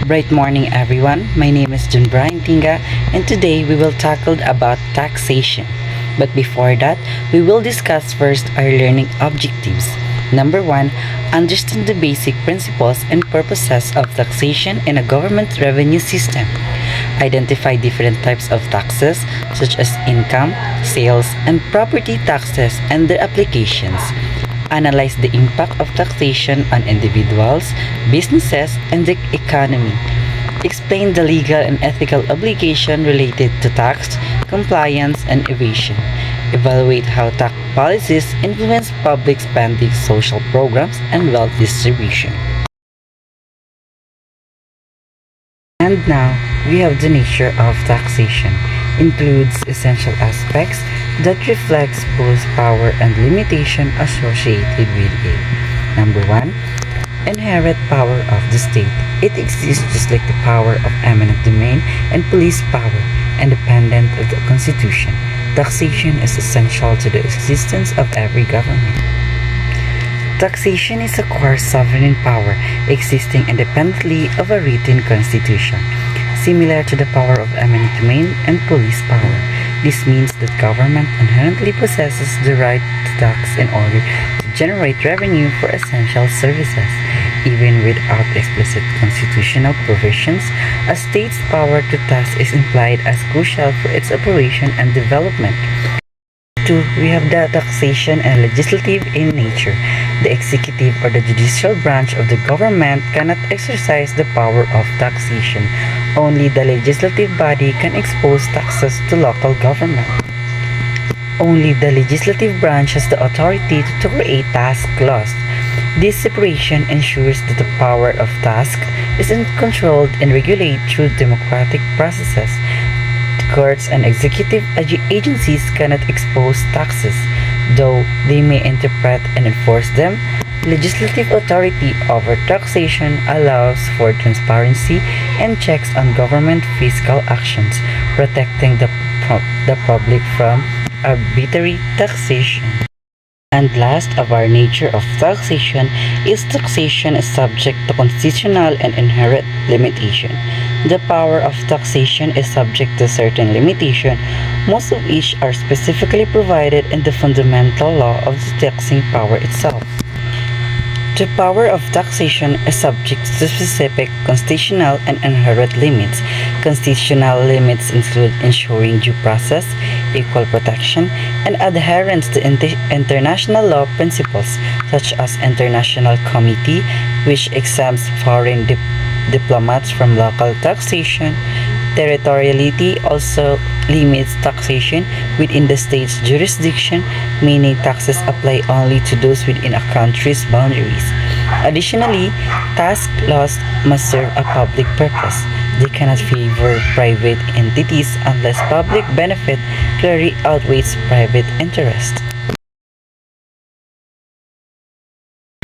Bright morning everyone, my name is John Brian Tinga and today we will tackle about taxation. But before that, we will discuss first our learning objectives. Number 1, understand the basic principles and purposes of taxation in a government revenue system. Identify different types of taxes such as income, sales, and property taxes and their applications. Analyze the impact of taxation on individuals, businesses, and the economy. Explain the legal and ethical obligation related to tax, compliance, and evasion. Evaluate how tax policies influence public spending, social programs, and wealth distribution. And now, we have the nature of taxation. Includes essential aspects that reflects both power and limitation associated with it. Number 1, inherent power of the state. It exists just like the power of eminent domain and police power, independent of the Constitution. Taxation is essential to the existence of every government. Taxation is a core sovereign power existing independently of a written constitution, similar to the power of eminent domain and police power. This means that government inherently possesses the right to tax in order to generate revenue for essential services. Even without explicit constitutional provisions, a state's power to tax is implied as crucial for its operation and development. 2. We have the taxation and legislative in nature. The executive or the judicial branch of the government cannot exercise the power of taxation. Only the legislative body can impose taxes to local government. Only the legislative branch has the authority to create tax laws. This separation ensures that the power of tax is controlled and regulated through democratic processes. Courts and executive agencies cannot impose taxes, though they may interpret and enforce them. Legislative authority over taxation allows for transparency and checks on government fiscal actions, protecting the public from arbitrary taxation. And last of our nature of taxation is taxation is subject to constitutional and inherent limitation. The power of taxation is subject to certain limitation, most of which are specifically provided in the fundamental law of the taxing power itself. The power of taxation is subject to specific constitutional and inherent limits. Constitutional limits include ensuring due process, equal protection, and adherence to international law principles, such as International Committee, which exempts foreign diplomats from local taxation. Territoriality also limits taxation within the state's jurisdiction, meaning taxes apply only to those within a country's boundaries. Additionally, tax laws must serve a public purpose. They cannot favor private entities unless public benefit clearly outweighs private interest.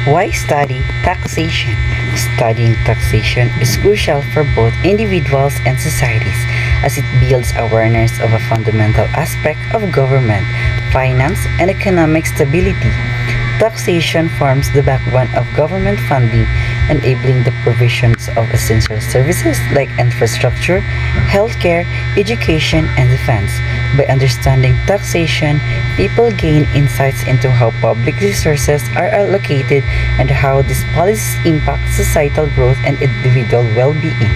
Why study taxation? Studying taxation is crucial for both individuals and societies, as it builds awareness of a fundamental aspect of government, finance, and economic stability. Taxation forms the backbone of government funding, enabling the provisions of essential services like infrastructure, healthcare, education, and defense. By understanding taxation, people gain insights into how public resources are allocated and how these policies impact societal growth and individual well-being.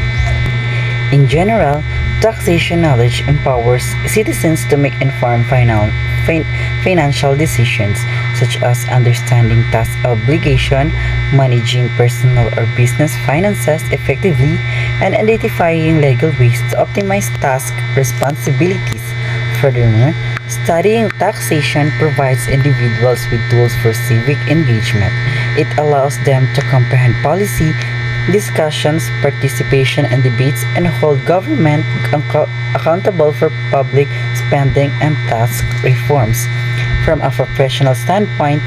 In general, taxation knowledge empowers citizens to make informed financial decisions, such as understanding tax obligation, managing personal or business finances effectively, and identifying legal ways to optimize tax responsibilities. Furthermore, studying taxation provides individuals with tools for civic engagement. It allows them to comprehend policy discussions, participation in debates, and hold government accountable for public spending and tax reforms. From a professional standpoint,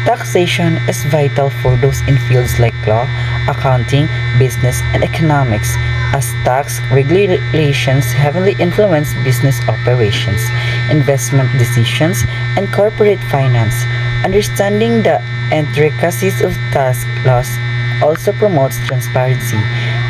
taxation is vital for those in fields like law, accounting, business, and economics, as tax regulations heavily influence business operations, investment decisions, and corporate finance. Understanding the intricacies of tax laws also promotes transparency.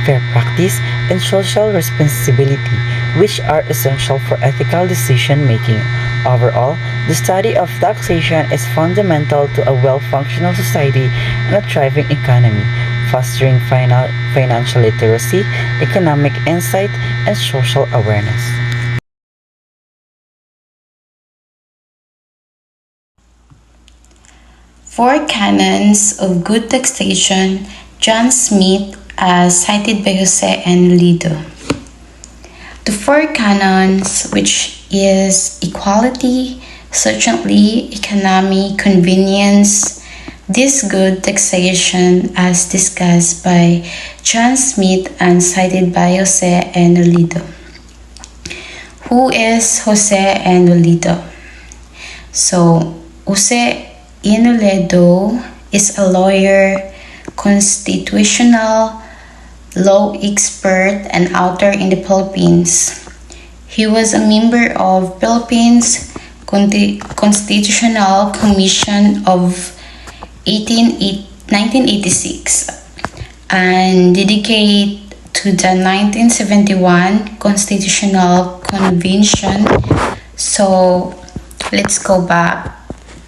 fair practice, and social responsibility, which are essential for ethical decision making. Overall, the study of taxation is fundamental to a well-functioning society and a thriving economy, fostering financial literacy, economic insight, and social awareness. Four canons of good taxation, John Smith, as cited by Jose and Lido. The four canons, which is equality, certainty, economy, convenience, this good taxation as discussed by John Smith and cited by Jose and Lido. Who is Jose and Lido? So, Jose Inoledo is a lawyer, constitutional law expert, and author in the Philippines. He was a member of Philippines Constitutional Commission of 1986 and dedicated to the 1971 Constitutional Convention. So let's go back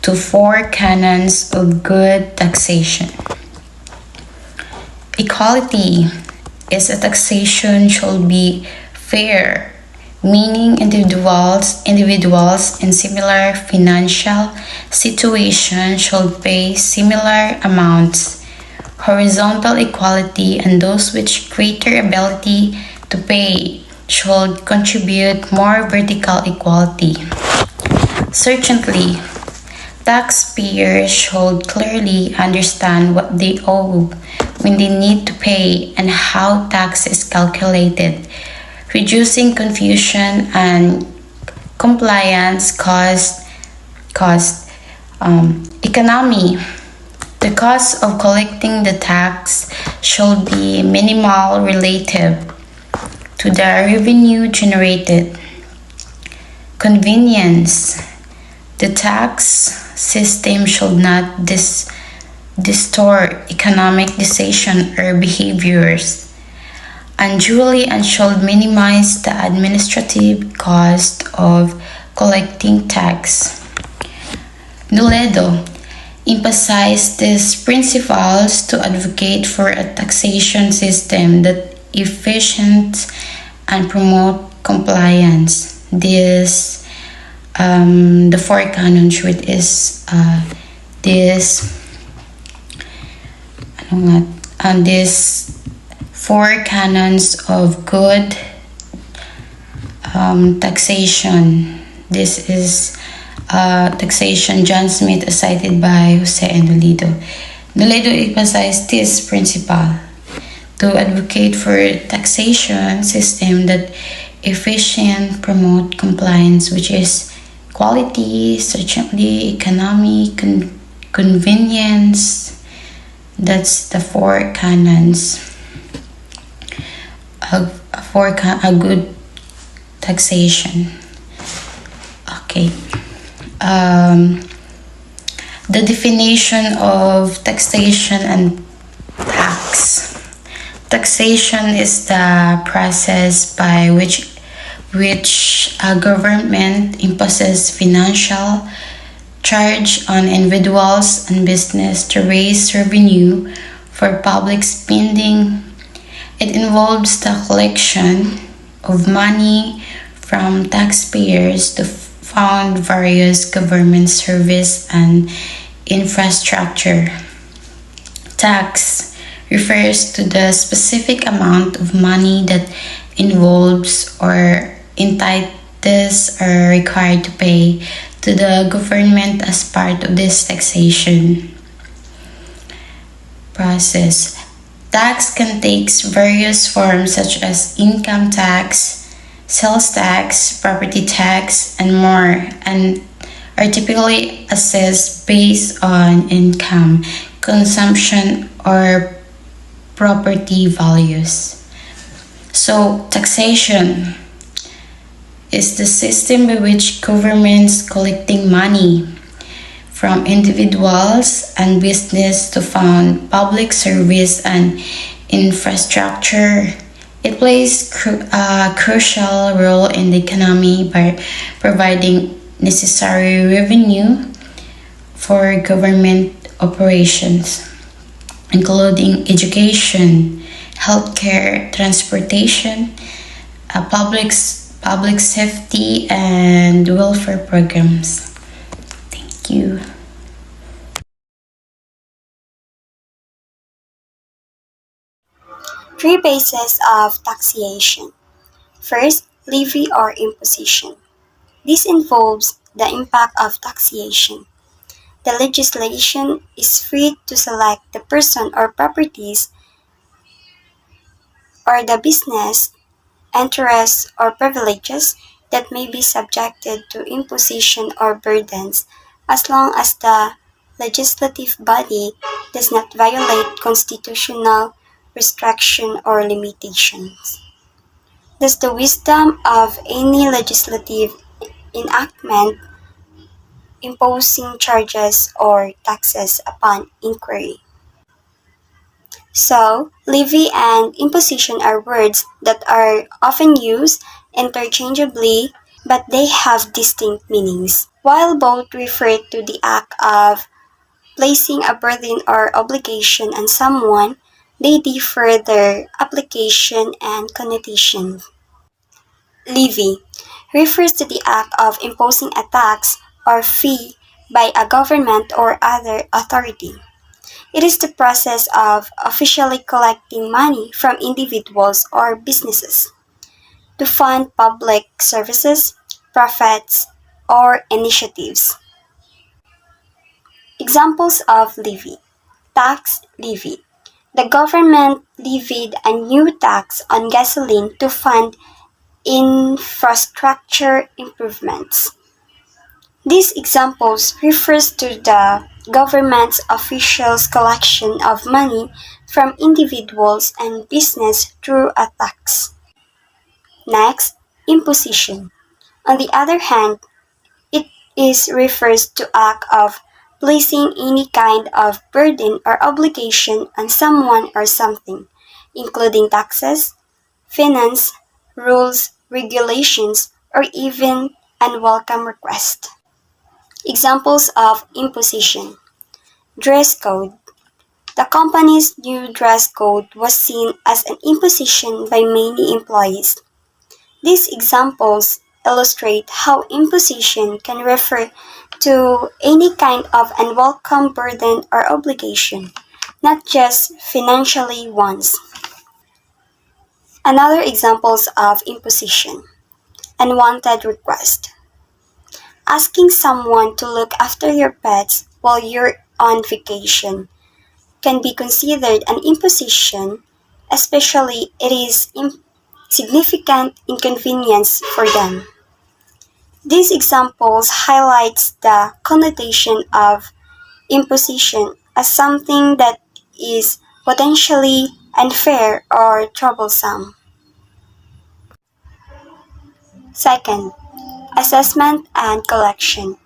to four canons of good taxation. Equality is a taxation should be fair, meaning individuals in similar financial situations should pay similar amounts. Horizontal equality, and those with greater ability to pay should contribute more vertical equality. Certainly, taxpayers should clearly understand what they owe when they need to pay and how tax is calculated, reducing confusion and compliance cost. Economy. The cost of collecting the tax should be minimal relative to the revenue generated. Convenience. The tax system should not distort economic decision or behaviors unduly and should minimize the administrative cost of collecting tax. Nuledo emphasized these principles to advocate for a taxation system that efficient and promote compliance. The four canons which is this four canons of good taxation. This is taxation John Smith cited by Jose and Nuledo. Nuledo emphasized this principle to advocate for a taxation system that efficient promote compliance, which is quality, certainty, economy, convenience. That's the four canons of a good taxation. Okay. The definition of taxation and tax. Taxation is the process by which a government imposes financial charge on individuals and business to raise revenue for public spending. It involves the collection of money from taxpayers to fund various government service and infrastructure. Tax refers to the specific amount of money that involves or entities are required to pay to the government as part of this taxation process. Tax can take various forms such as income tax, sales tax, property tax, and more, and are typically assessed based on income, consumption, or property values. So, taxation is the system by which governments collecting money from individuals and business to fund public service and infrastructure. It plays a crucial role in the economy by providing necessary revenue for government operations, including education, healthcare, transportation, public safety, and welfare programs. Thank you. Three bases of taxation. First, levy or imposition. This involves the impact of taxation. The legislation is free to select the person or properties or the business, interests, or privileges that may be subjected to imposition or burdens as long as the legislative body does not violate constitutional restriction or limitations. Thus, the wisdom of any legislative enactment imposing charges or taxes upon inquiry. So, levy and imposition are words that are often used interchangeably, but they have distinct meanings. While both refer to the act of placing a burden or obligation on someone, they differ their application and connotation. Levy refers to the act of imposing a tax or fee by a government or other authority. It is the process of officially collecting money from individuals or businesses to fund public services, profits, or initiatives. Examples of levy. Tax levy. The government levied a new tax on gasoline to fund infrastructure improvements. These examples refers to the government's officials' collection of money from individuals and business through a tax. Next, imposition. On the other hand, it is refers to act of placing any kind of burden or obligation on someone or something, including taxes, finance, rules, regulations, or even unwelcome requests. Examples of imposition. Dress code. The company's new dress code was seen as an imposition by many employees. These examples illustrate how imposition can refer to any kind of unwelcome burden or obligation, not just financially ones. Another examples of imposition. Unwanted request. Asking someone to look after your pets while you're on vacation can be considered an imposition, especially it is significant inconvenience for them. These examples highlights the connotation of imposition as something that is potentially unfair or troublesome. Second, assessment and collection.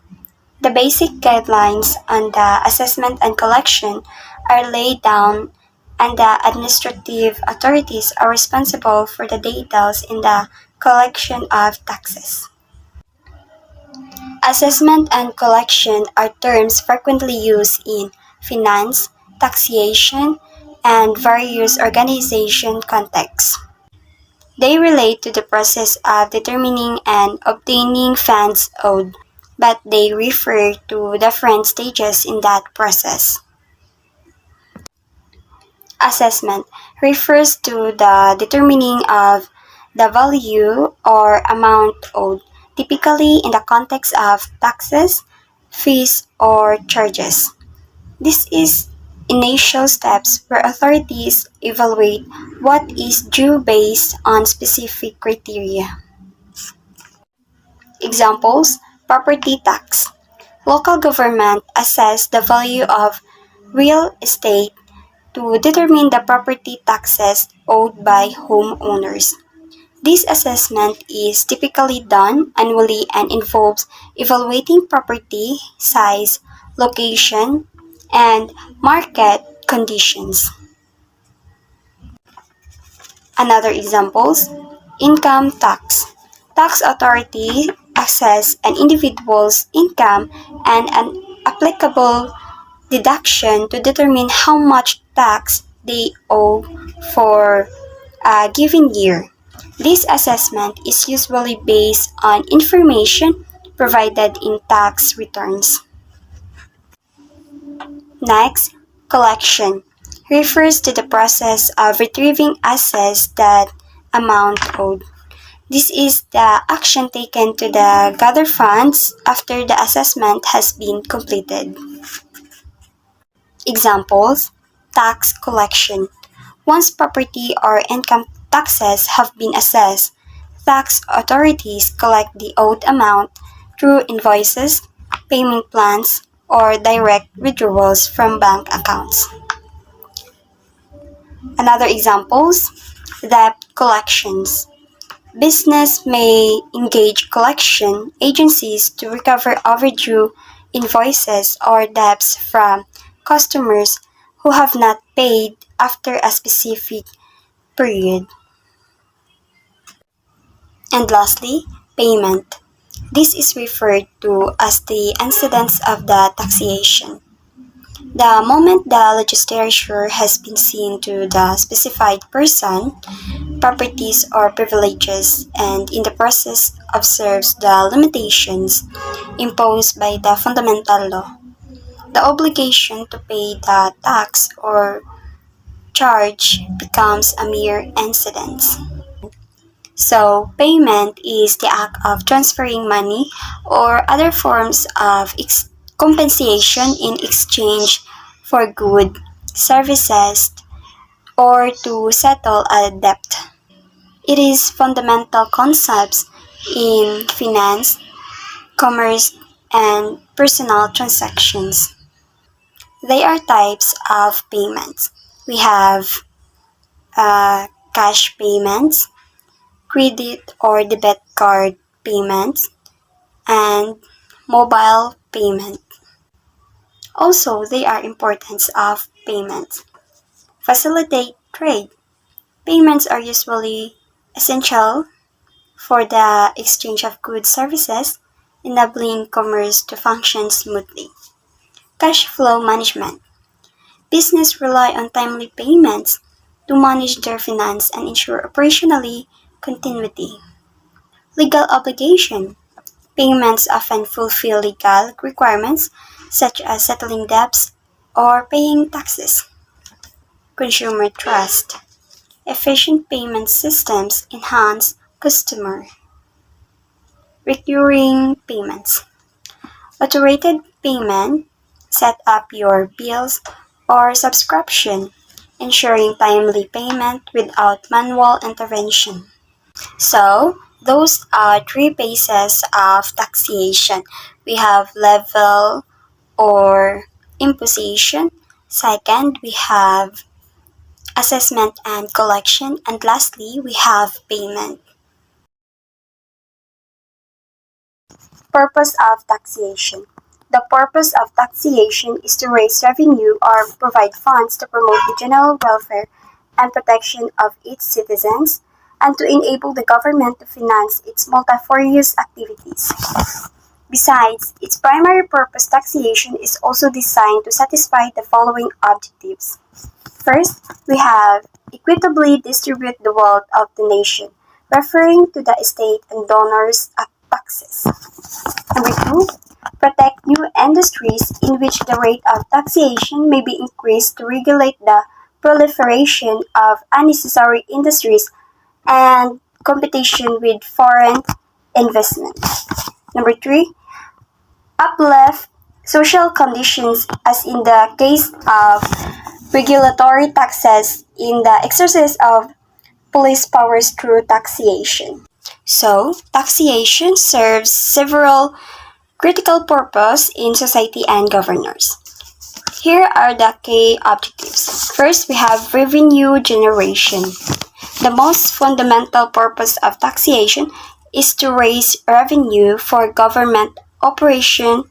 The basic guidelines on the assessment and collection are laid down, and the administrative authorities are responsible for the details in the collection of taxes. Assessment and collection are terms frequently used in finance, taxation, and various organization contexts. They relate to the process of determining and obtaining funds owed, but they refer to different stages in that process. Assessment refers to the determining of the value or amount owed, typically in the context of taxes, fees, or charges. This is initial steps where authorities evaluate what is due based on specific criteria. Examples: property tax. Local government assess the value of real estate to determine the property taxes owed by homeowners. This assessment is typically done annually and involves evaluating property size, location, and market conditions. Another examples, income tax. Tax authority assess an individual's income and an applicable deduction to determine how much tax they owe for a given year. This assessment is usually based on information provided in tax returns. Next, collection refers to the process of retrieving assets that amount owed. This is the action taken to gather funds after the assessment has been completed. Examples, tax collection. Once property or income taxes have been assessed, tax authorities collect the owed amount through invoices, payment plans, or direct withdrawals from bank accounts. Another examples, debt collections. Business may engage collection agencies to recover overdue invoices or debts from customers who have not paid after a specific period. And lastly, payment. This is referred to as the incidence of the taxation. The moment the legislature has been seen to the specified person, properties or privileges, and in the process observes the limitations imposed by the fundamental law, the obligation to pay the tax or charge becomes a mere incidence. So, payment is the act of transferring money or other forms of compensation in exchange for goods, services, or to settle a debt. It is fundamental concepts in finance, commerce, and personal transactions. They are types of payments. We have cash payments, credit or debit card payments, and mobile payment. Also, they are importance of payments. Facilitate trade. Payments are usually essential for the exchange of goods services, enabling commerce to function smoothly. Cash flow management. Business rely on timely payments to manage their finance and ensure operationally continuity. Legal obligation. Payments often fulfill legal requirements such as settling debts or paying taxes. Consumer trust. Efficient payment systems enhance customer. Recurring payments. Automated payment. Set up your bills or subscription, ensuring timely payment without manual intervention. So, those are three phases of taxation. We have level or imposition. Second, we have assessment and collection. And lastly, we have payment. Purpose of taxation. The purpose of taxation is to raise revenue or provide funds to promote the general welfare and protection of its citizens, and to enable the government to finance its multifarious activities. Besides, its primary purpose, taxation is also designed to satisfy the following objectives. First, we have equitably distribute the wealth of the nation, referring to the estate and donors' taxes. Number two, protect new industries in which the rate of taxation may be increased to regulate the proliferation of unnecessary industries and competition with foreign investment. Number three, uplift social conditions as in the case of regulatory taxes in the exercise of police powers through taxation. So, taxation serves several critical purposes in society and governance. Here are the key objectives. First, we have revenue generation. The most fundamental purpose of taxation is to raise revenue for government operation.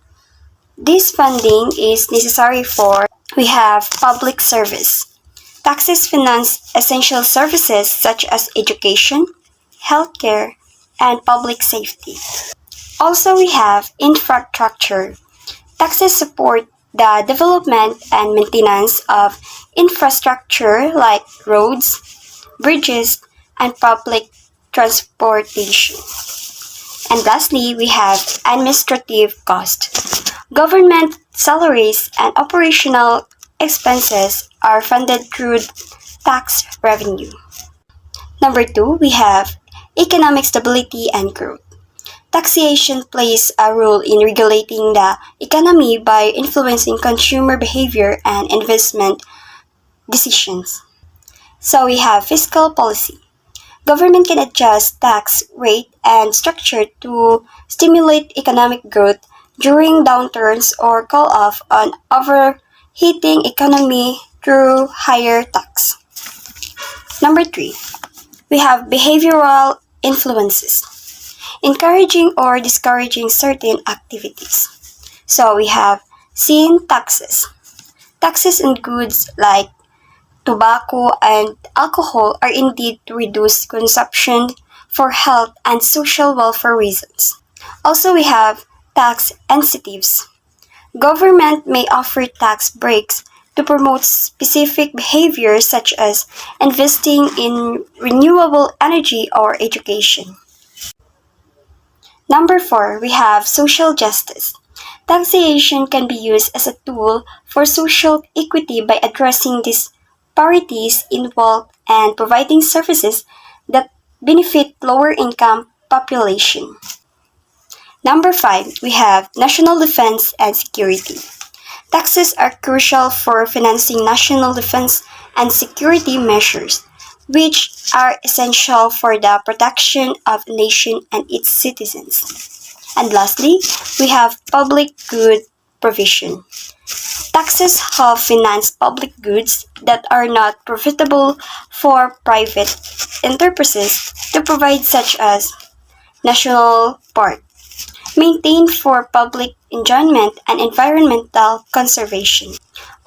This funding is necessary for we have public service. Taxes finance essential services such as education, healthcare, and public safety. Also, we have infrastructure. Taxes support the development and maintenance of infrastructure like roads, bridges, and public transportation. And lastly, we have administrative cost. Government salaries and operational expenses are funded through tax revenue. Number two, we have economic stability and growth. Taxation plays a role in regulating the economy by influencing consumer behavior and investment decisions. So we have fiscal policy. Government can adjust tax rate and structure to stimulate economic growth during downturns or call off an overheating economy through higher tax. Number three, we have behavioral influences, encouraging or discouraging certain activities. So we have sin taxes. Taxes on goods like tobacco and alcohol are indeed to reduce consumption for health and social welfare reasons. Also, we have tax incentives. Government may offer tax breaks to promote specific behaviors such as investing in renewable energy or education. Number four, we have social justice. Taxation can be used as a tool for social equity by addressing disparities in wealth and providing services that benefit lower income population. Number five, we have national defense and security. Taxes are crucial for financing national defense and security measures, which are essential for the protection of a nation and its citizens. And lastly, we have public good provision. Taxes help finance public goods that are not profitable for private enterprises to provide such as national park, maintained for public enjoyment and environmental conservation.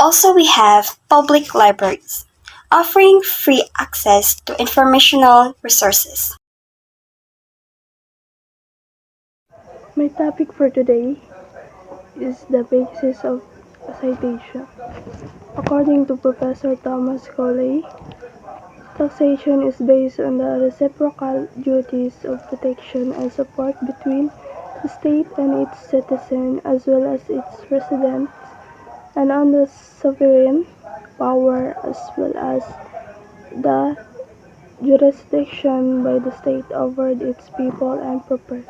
Also, we have public libraries, offering free access to informational resources. My topic for today is the basis of a citation. According to Professor Thomas Coley, taxation is based on the reciprocal duties of protection and support between the state and its citizens as well as its residents, and on the sovereign power as well as the jurisdiction by the state over its people and property.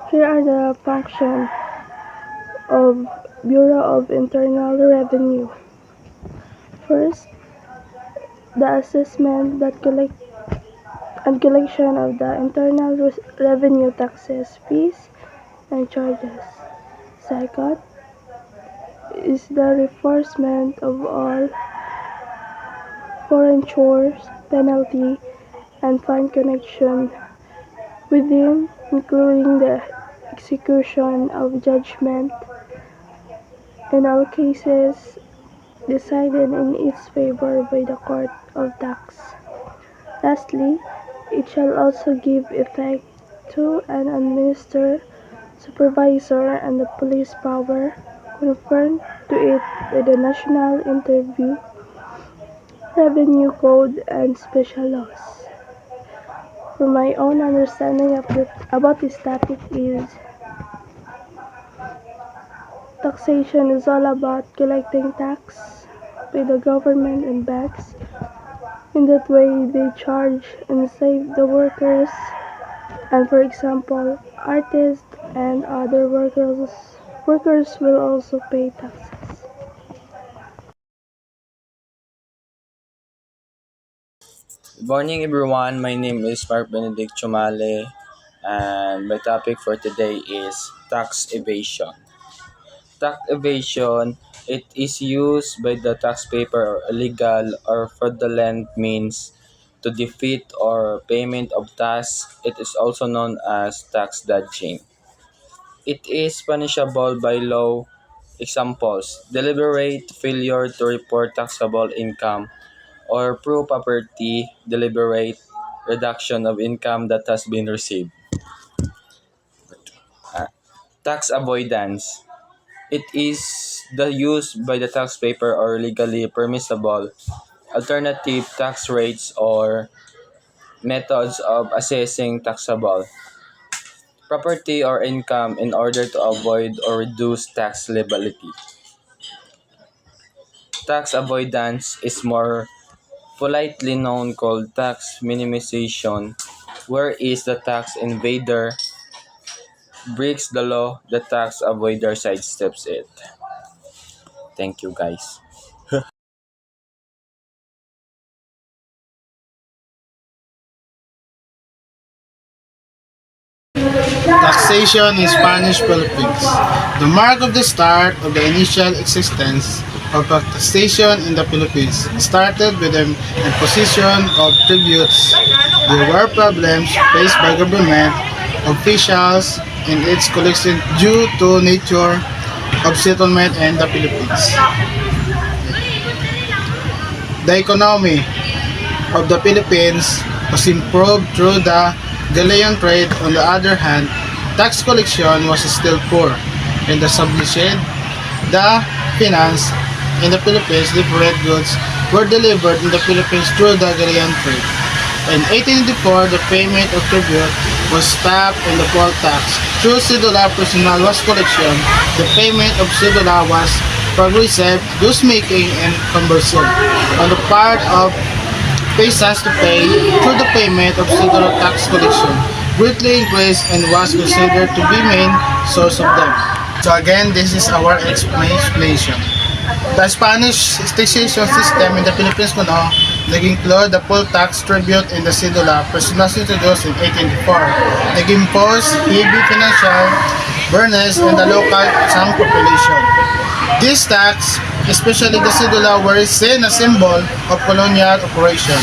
Here are the functions of Bureau of Internal Revenue. First, the assessment that and collection of the internal revenue taxes, fees, and charges. Second is the enforcement of all foreign chores, penalty, and fine connection within, including the execution of judgment in all cases decided in its favor by the Court of Tax. Lastly, it shall also give effect to and administer, supervisor, and the police power conferred to it by the National Interview, Revenue Code, and special laws. From my own understanding about this topic is taxation is all about collecting tax by the government and banks. In that way, they charge and save the workers, and for example, artists and other workers will also pay taxes. Good morning, everyone. My name is Mark Benedict Chumale, and my topic for today is tax evasion. Tax evasion, it is used by the taxpayer or illegal or fraudulent means to defeat or payment of tax. It is also known as tax dodging. It is punishable by law Examples: deliberate failure to report taxable income, or pro-property deliberate reduction of income that has been received. Tax avoidance. It is the use by the taxpayer or legally permissible alternative tax rates or methods of assessing taxable property or income in order to avoid or reduce tax liability. Tax avoidance is more politely known called tax minimization, where is the tax invader breaks the law, the tax avoider sidesteps it. Thank you guys. Taxation in Spanish Philippines. The mark of the start of the initial existence of taxation in the Philippines started with the imposition of tributes. There were problems faced by government officials in its collection due to nature of settlement in the Philippines. The economy of the Philippines was improved through the galleon trade. On the other hand, tax collection was still poor and established the finance in the Philippines. Different goods were delivered in the Philippines through the galleon trade. In 1884, the payment of tribute was stopped and the poll tax. Through cedula personal was collection, the payment of cedula was progressive, goods making and conversion. On the part of peasants to pay through the payment of cedula tax collection greatly increased and was considered to be main source of them. So again, this is our explanation. The Spanish taxation system in the Philippines kuno nag-include the poll tax, tribute, and the cedula personal introduced in 1884. Nag-impose heavy financial burdens on the local some population. This tax, especially the cedula, were seen as symbol of colonial operation.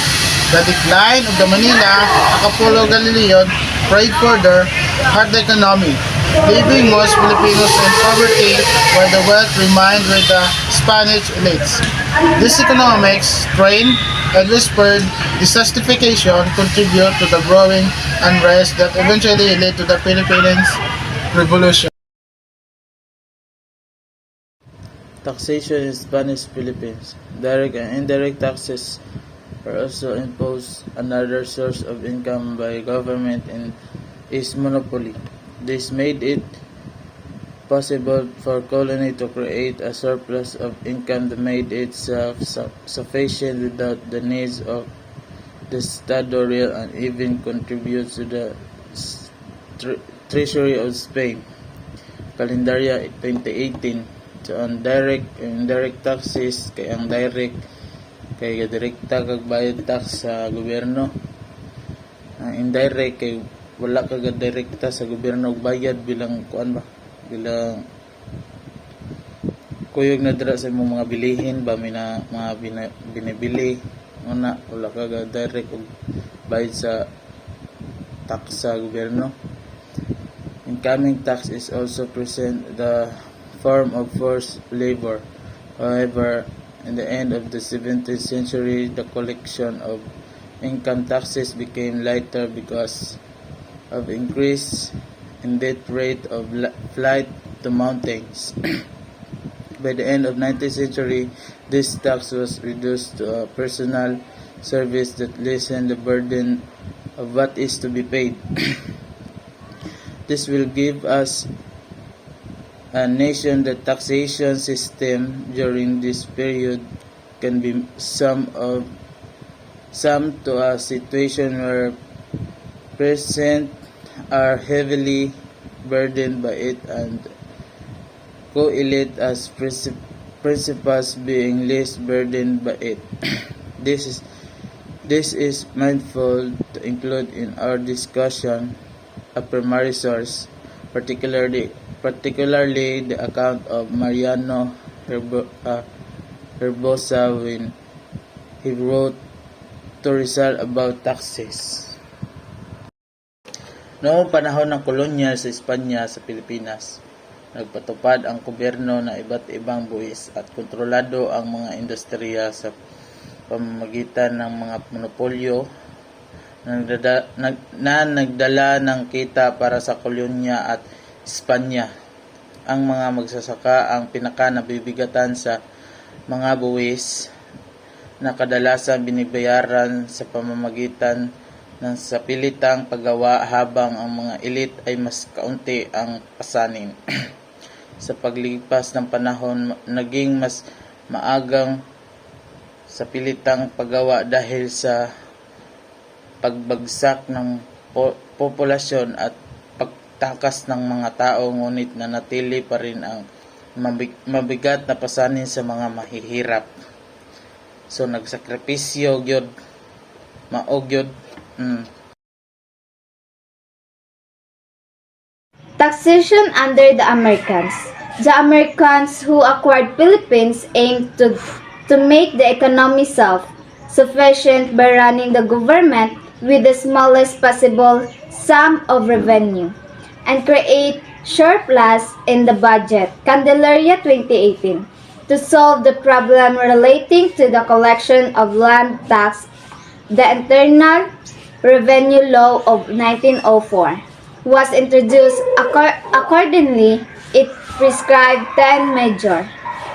The decline of the Manila, Acapulco, Galileon prayed further hard the economy, leaving most Filipinos in poverty while the wealth remained with the Spanish elites. This economic strain and whispered dissatisfaction contribute to the growing unrest that eventually led to the Philippines Revolution. Taxation in Spanish Philippines. Direct and indirect taxes are also imposed, another source of income by government and is monopoly. This made it possible for colony to create a surplus of income that made it self-sufficient without the needs of the Estado Real and even contributes to the treasury of Spain. Kalendarya 2018. So ang direct and indirect taxes kay ang direct kay direkta kag bayad tax sa gobyerno. Ang indirect kay wala kag direkta sa gobyerno og bayad bilang kuan ba bilang kuyog na dira sa imong mga bilihin ba mga binibili una wala kag direct og bayad sa tax sa gobyerno. Incoming tax is also present the form of forced labor. However, in the end of the 17th century, the collection of income taxes became lighter because of increase in death rate of flight to mountains. By the end of 19th century, this tax was reduced to a personal service that lessened the burden of what is to be paid. This will give us a nation. The taxation system during this period can be summed to a situation where peasants are heavily burdened by it and co-elite as principals being less burdened by it. This is mindful to include in our discussion a primary source, particularly the account of Mariano Herbosa when he wrote to Rizal about taxes. Noong panahon ng kolonyal sa Espanya sa Pilipinas, Nagpatupad ang gobyerno na iba't ibang buwis at kontrolado ang mga industriya sa pamamagitan ng mga monopolyo na nagdala ng kita para sa kolonya at Espanya. Ang mga magsasaka ang pinaka nabibigatan sa mga buwis na kadalasan binibayaran sa pamamagitan ng sapilitang paggawa habang ang mga elite ay mas kaunti ang pasanin. Sa paglipas ng panahon, naging mas maagang sapilitang paggawa dahil sa pagbagsak ng populasyon at pagtakas ng mga tao, ngunit nanatili pa rin ang mabigat na pasanin sa mga mahihirap. So nagsakripisyo gyud mao gyud. Taxation under the Americans. The Americans who acquired Philippines aimed to make the economy self-sufficient by running the government with the smallest possible sum of revenue and create surplus in the budget. Candelaria 2018. To solve the problem relating to the collection of land tax, the Internal Revenue Law of 1904 was introduced. Accordingly, it prescribed 10 major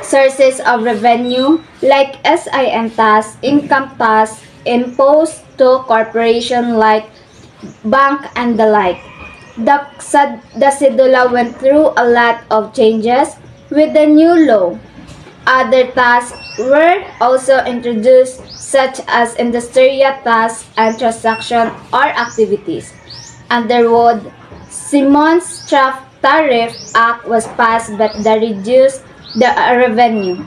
sources of revenue like SIM tax, income tax, imposed to corporation like bank and the like. The CEDULA went through a lot of changes with the new law. Other tasks were also introduced, such as industrial tasks and transaction or activities. Underwood, Simon's Tariff Act was passed, but that reduced the revenue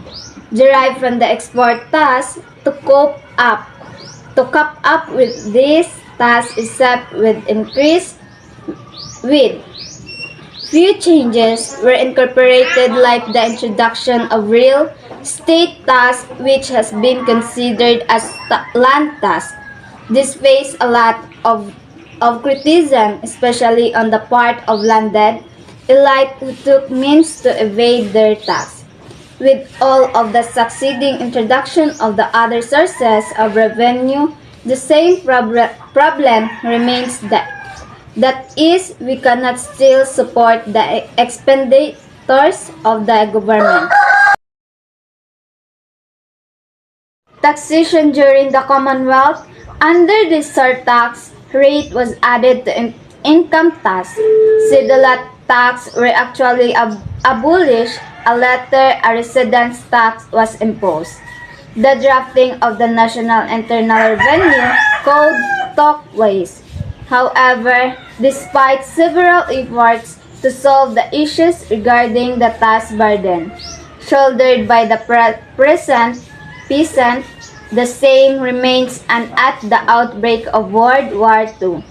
derived from the export tax to cope up with this tax, except with increase with few changes were incorporated, like the introduction of real estate tax, which has been considered as land tax. This faced a lot of criticism, especially on the part of landed elite who took means to evade their tax. With all of the succeeding introduction of the other sources of revenue, the same problem remains, that is, we cannot still support the expenditures of the government. Taxation during the Commonwealth. Under the surtax rate was added to income tax. CEDULA tax were actually abolished. A residence tax was imposed. The drafting of the National Internal Revenue Code took place. However, despite several efforts to solve the issues regarding the tax burden shouldered by the present peasant, the same remains, and at the outbreak of World War II,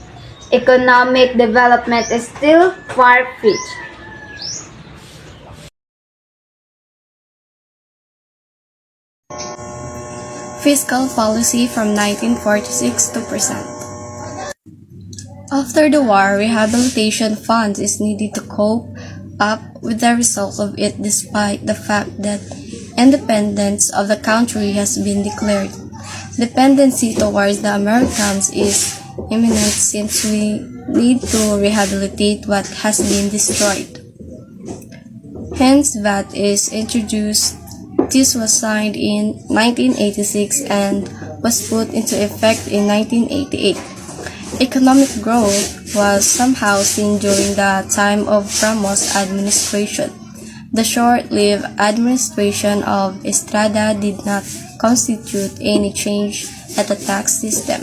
economic development is still far-fetched. Fiscal policy from 1946 to present. After the war, rehabilitation funds is needed to cope up with the result of it, despite the fact that independence of the country has been declared. Dependency towards the Americans is imminent, since we need to rehabilitate what has been destroyed. Hence, VAT is introduced. This was signed in 1986 and was put into effect in 1988. Economic growth was somehow seen during the time of Ramos administration. The short-lived administration of Estrada did not constitute any change at the tax system.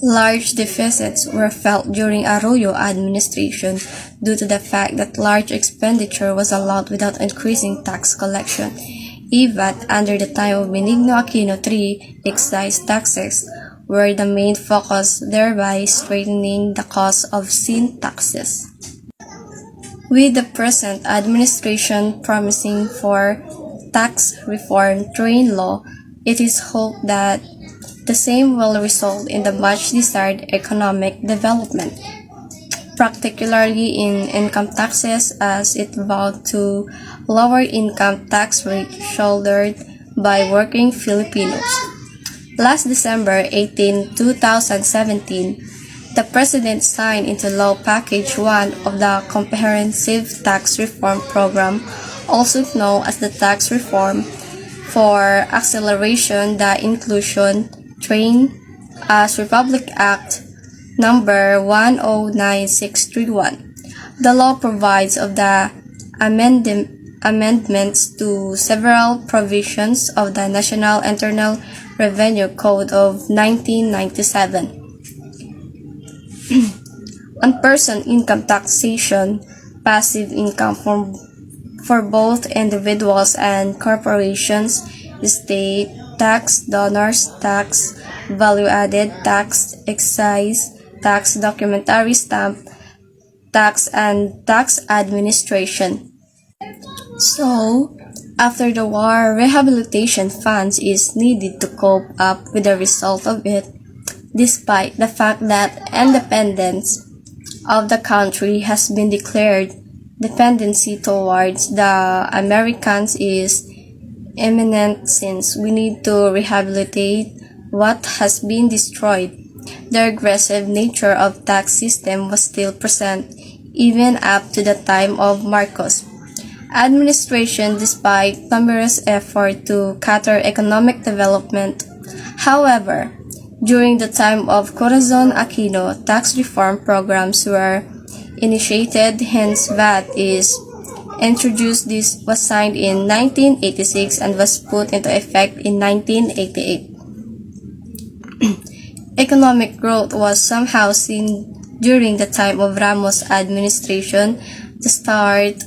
Large deficits were felt during Arroyo administration due to the fact that large expenditure was allowed without increasing tax collection. EVAT under the time of Benigno Aquino III, excise taxes were the main focus, thereby straightening the cost of sin taxes. With the present administration promising for tax reform through law, it is hoped that the same will result in the much desired economic development. particularly in income taxes, as it vowed to lower income tax rate shouldered by working Filipinos. Last December 18, 2017, the President signed into law Package 1 of the Comprehensive Tax Reform Program, also known as the Tax Reform for Acceleration the Inclusion Train as Republic Act number 109631. The law provides of the amendments to several provisions of the National Internal Revenue Code of 1997 on person income taxation, passive income for both individuals and corporations, estate tax, donors tax, value-added tax, excise tax, documentary stamp tax, and tax administration. So, after the war, rehabilitation funds is needed to cope up with the result of it, despite the fact that independence of the country has been declared. Dependency towards the Americans is imminent since we need to rehabilitate what has been destroyed. The regressive nature of tax system was still present even up to the time of Marcos administration despite numerous efforts to curtail economic development. However, during the time of Corazon Aquino, tax reform programs were initiated, hence VAT is introduced. This was signed in 1986 and was put into effect in 1988. Economic growth was somehow seen during the time of Ramos administration. The start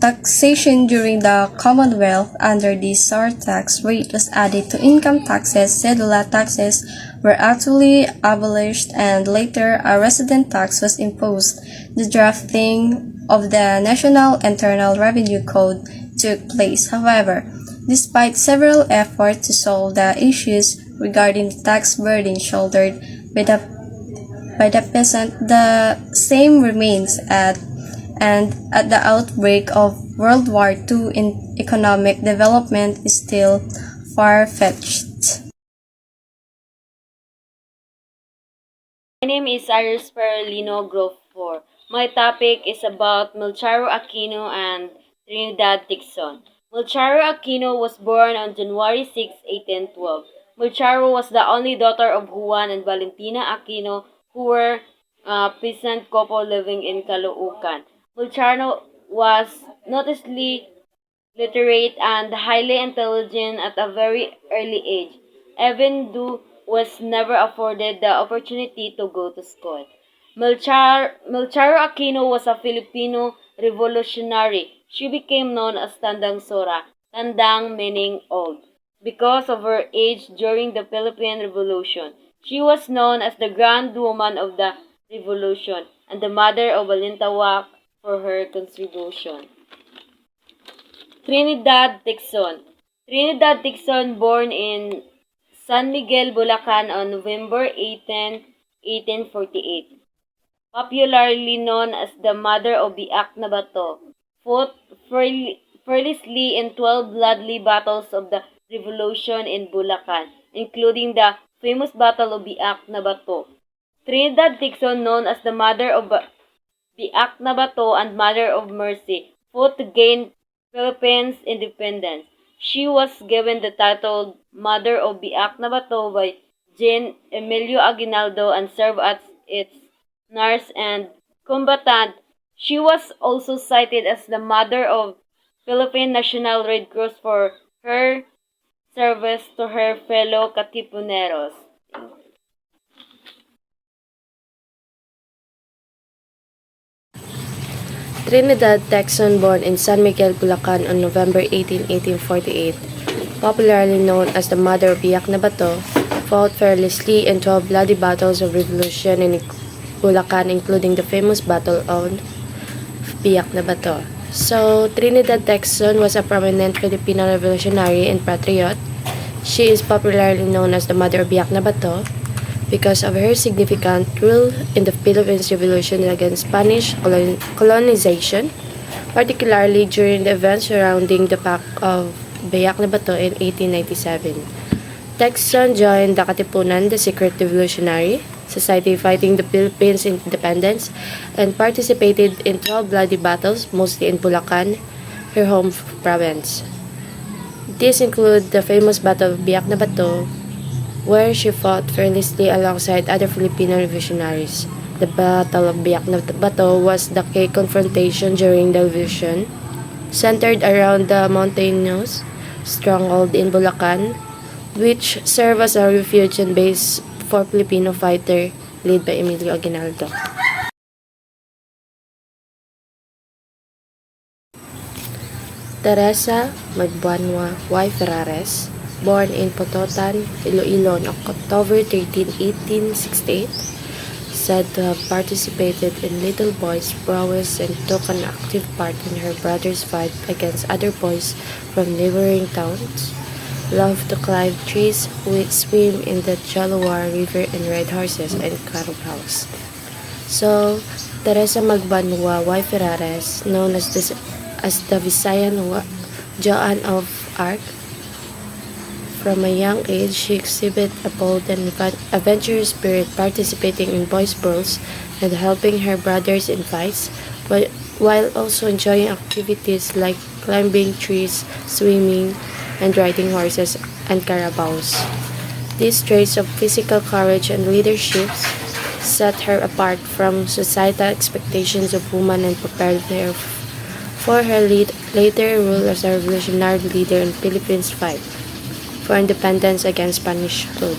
taxation during the Commonwealth under the surtax rate was added to income taxes. Cedula taxes were actually abolished and later a resident tax was imposed. The drafting of the National Internal Revenue Code took place. However, despite several efforts to solve the issues regarding the tax burden shouldered by the peasant, the same remains and at the outbreak of World War II in economic development is still far-fetched. My name is Iris Perlino Grove 4. My topic is about Melcharo Aquino and Trinidad Dixon. Melcharo Aquino was born on January 6, 1812. Melcharo was the only daughter of Juan and Valentina Aquino, who were a peasant couple living in Caloocan. Melcharo was noticeably literate and highly intelligent at a very early age, even though was never afforded the opportunity to go to school. Melcharo Aquino was a Filipino revolutionary. She became known as Tandang Sora, Tandang meaning old, because of her age during the Philippine Revolution. She was known as the Grand Woman of the Revolution and the Mother of Balintawak for her contribution. Trinidad Dixon. Trinidad Dixon, born in San Miguel, Bulacan on November 18, 1848. Popularly known as the Mother of Biak na Bato, fought fearlessly in 12 bloody battles of the Revolution in Bulacan, including the famous Battle of Biak na Bato. Trinidad Dixon, known as the Mother of Biak na Bato and Mother of Mercy, fought to gain Philippines independence. She was given the title Mother of Biak na Bato by Jean Emilio Aguinaldo and served as its nurse and combatant. She was also cited as the Mother of Philippine National Red Cross for her service to her fellow Katipuneros. Trinidad Dixon, born in San Miguel, Bulacan on November 18, 1848, popularly known as the Mother of Biak na Bato, fought fearlessly in 12 bloody battles of revolution in Bulacan, including the famous Battle of Biak na Bato. So, Trinidad Dixon was a prominent Filipino revolutionary and patriot. She is popularly known as the Mother of Biak na Bato because of her significant role in the Philippines Revolution against Spanish colonization, particularly during the events surrounding the Pact of Biak na Bato in 1897. Taxation joined the Katipunan, the secret revolutionary society fighting the Philippines' independence, and participated in 12 bloody battles, mostly in Bulacan, her home province. These include the famous Battle of Biak na Bato, where she fought fearlessly alongside other Filipino revolutionaries. The Battle of Biak na Bato was the key confrontation during the revolution, centered around the mountainous stronghold in Bulacan, which served as a refuge and base for Filipino fighter led by Emilio Aguinaldo. Teresa Magbanwa Y. Ferrares, born in Pototan, Iloilo on October 13, 1868, said to have participated in little boys' prowess and took an active part in her brother's fight against other boys from neighboring towns. Loved to climb trees, swim in the Jalawar River, and ride horses and carabaos. So, Teresa Magbanwa Y. Ferrares, known as the Visayan Joan of Arc. From a young age, she exhibited a bold and adventurous spirit, participating in boys' brawls and helping her brothers in fights, while also enjoying activities like climbing trees, swimming, and riding horses and carabaos. These traits of physical courage and leadership set her apart from societal expectations of women and prepared her for her later role as a revolutionary leader in Philippines' fight for independence against Spanish rule.